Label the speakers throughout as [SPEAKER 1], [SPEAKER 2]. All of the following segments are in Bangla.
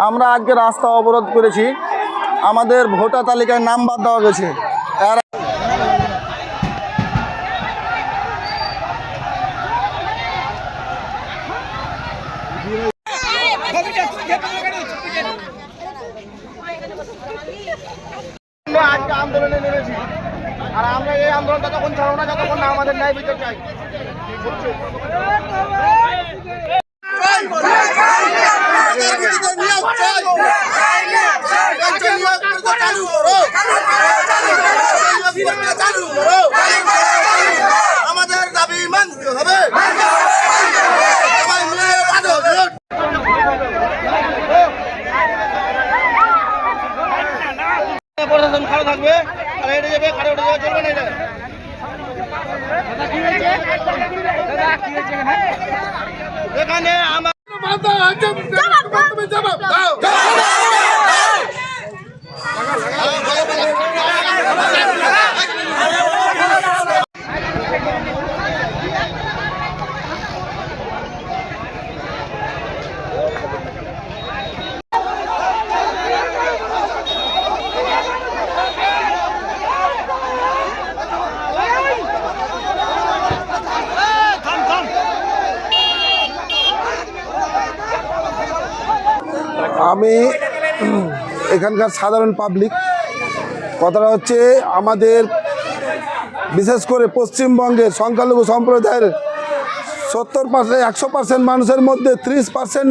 [SPEAKER 1] আমরা আজকে রাস্তা অবরোধ করেছি, আমাদের ভোটার তালিকায় নাম বাদ দেওয়া গেছে। আজকে আন্দোলনে নেমেছি, আর আমরা এই আন্দোলনটা তখন ছাড়বো না যতক্ষণ না আমাদের ন্যায় বিচার চাই। আমাদের দাবি মানতে হবে। প্রশাসন খারাপ থাকবে, আর হেঁটে যাবে, খাড়ে উঠে যাবে, চলবে না এটা। এখানে আমার
[SPEAKER 2] আমি এখানকার সাধারণ পাবলিক, কথাটা হচ্ছে আমাদের বিশেষ করে পশ্চিমবঙ্গের সংখ্যালঘু সম্প্রদায়ের 70% 100% মানুষের মধ্যে 30%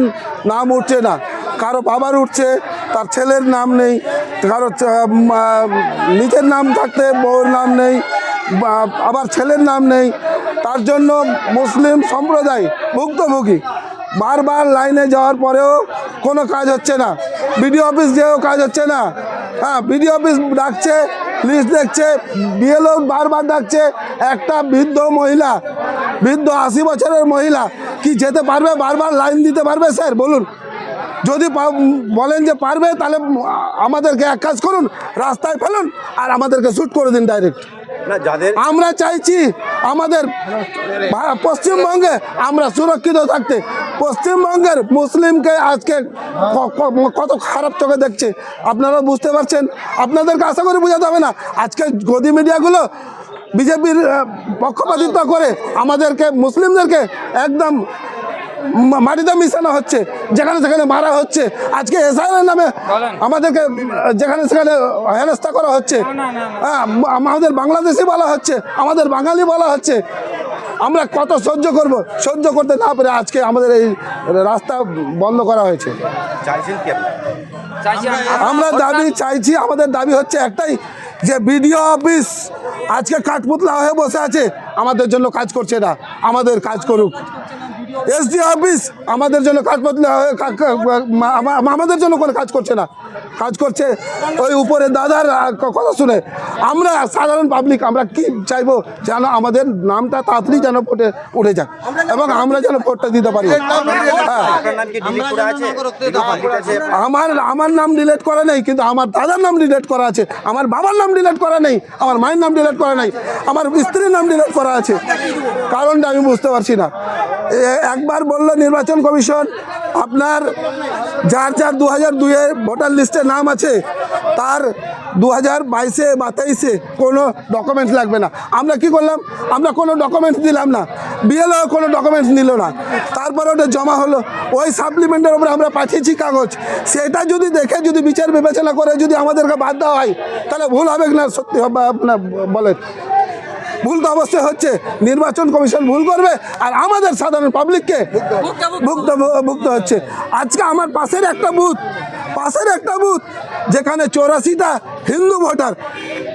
[SPEAKER 2] নাম উঠছে না। কারো বাবার উঠছে, তার ছেলের নাম নেই, কারো নিজের নাম থাকতে বউর নাম নেই, আবার ছেলের নাম নেই। তার জন্য মুসলিম সম্প্রদায় ভুক্তভোগী। বারবার লাইনে যাওয়ার পরেও কোনো কাজ হচ্ছে না, বিডিও অফিস যেও কাজ হচ্ছে না। হ্যাঁ, বিডিও অফিস ডাকছে, লিস্ট দেখছে, বিএলও বারবার ডাকছে। একটা বৃদ্ধ 80 বছরের মহিলা কি যেতে পারবে? বারবার লাইন দিতে পারবে? স্যার বলুন, যদি বলেন যে পারবে, তাহলে আমাদেরকে এক কাজ করুন, রাস্তায় ফেলুন আর আমাদেরকে শ্যুট করে দিন ডাইরেক্ট। আমরা চাইছি আমাদের পশ্চিমবঙ্গে আমরা সুরক্ষিত থাকতে। পশ্চিমবঙ্গের মুসলিমকে আজকে কত খারাপ চোখে দেখছে, আপনারা বুঝতে পারছেন। আপনাদেরকে আশা করি বোঝাতে হবে না। আজকে গদি মিডিয়াগুলো বিজেপির পক্ষপাতিত্ব করে আমাদেরকে, মুসলিমদেরকে একদম মাটিতে মিশানো হচ্ছে, যেখানে সেখানে মারা হচ্ছে। আজকে এসআইআর নামে আমাদেরকে যেখানে সেখানে হেনস্থা করা হচ্ছে। হ্যাঁ, আমাদের বাংলাদেশি বলা হচ্ছে, আমাদের বাঙালি বলা হচ্ছে। আমরা কত সহ্য করব? সহ্য করতে না পেরে আজকে আমাদের এই রাস্তা বন্ধ করা হয়েছে। আমরা দাবি চাইছি, আমাদের দাবি হচ্ছে একটাই, যে বিডিও অফিস আজকে কাঠপুতলা হয়ে বসে আছে, আমাদের জন্য কাজ করছে না, আমাদের কাজ করুক। এসডি অফিস আমাদের জন্য আমাদের জন্য কোনো কাজ করছে না, কাজ করছে ওই উপরে দাদার কথা শুনে। আমরা সাধারণ পাবলিক আমরা কি চাইবো? যেন আমাদের নামটা তাড়াতাড়ি যেন ভোটে উঠে যাক এবং আমরা যেন ভোটটা দিতে পারি। আমার নাম ডিলিট করা নেই, কিন্তু আমার দাদার নাম ডিলিট করা আছে, আমার বাবার নাম ডিলিট করা নেই, আমার মায়ের নাম ডিলিট করা নেই, আমার স্ত্রীর নাম ডিলিট করা আছে। কারণটা আমি বুঝতে পারছি না। একবার বললো নির্বাচন কমিশন, আপনার যার 2002-এ ভোটার লিস্টে নাম আছে তার 2022-এ বা 23-এ কোনো ডকুমেন্টস লাগবে না। আমরা কি করলাম? আমরা কোনো ডকুমেন্টস দিলাম না, বিএলও কোনো ডকুমেন্টস নিল না। তারপরে ওটা জমা হলো, ওই সাপ্লিমেন্টের উপরে আমরা পাঠিয়েছি কাগজ। সেটা যদি দেখে, যদি বিচার বিবেচনা করে যদি আমাদেরকে বাদ দেওয়া হয়, তাহলে ভুল হবে না? সত্যি হবে? আপনার বলেন, ভুল তো অবশ্যই হচ্ছে। নির্বাচন কমিশন ভুল করবে আর আমাদের সাধারণ পাবলিককে ভুক্ত হচ্ছে। আজকে আমার পাশের একটা বুথ যেখানে 84টা হিন্দু ভোটার,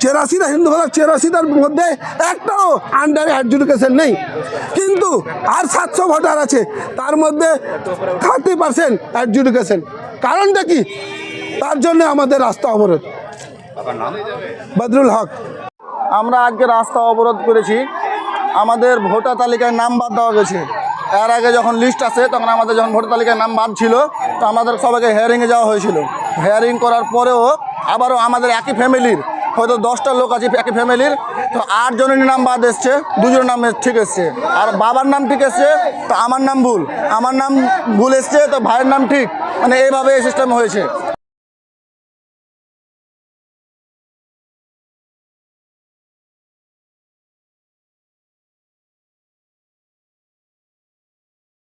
[SPEAKER 2] 84টার মধ্যে একটাও আন্ডার অ্যাডজুডিকেশন নেই, কিন্তু আর 700 ভোটার আছে, তার মধ্যে 30% অ্যাডজুডিকেশন। কারণটা কি? তার জন্য আমাদের রাস্তা অবরোধ। বদরুল হক।
[SPEAKER 1] আমরা আজকে রাস্তা অবরোধ করেছি, আমাদের ভোটার তালিকায় নাম বাদ দেওয়া গেছে। এর আগে যখন লিস্ট আসে, তখন আমাদের যখন ভোটার তালিকায় নাম বাদ ছিল, তো আমাদের সবাইকে হেয়ারিংয়ে যাওয়া হয়েছিল। হেয়ারিং করার পরেও আবারও আমাদের একই ফ্যামিলির হয়তো 10টা লোক আছে একই ফ্যামিলির, তো 8 জনের নাম বাদ এসছে, 2 জনের নাম ঠিক এসছে। আর বাবার নাম ঠিক এসছে, তো আমার নাম ভুল, আমার নাম ভুল এসছে, তো ভাইয়ের নাম ঠিক, মানে এইভাবে এই সিস্টেম হয়েছে।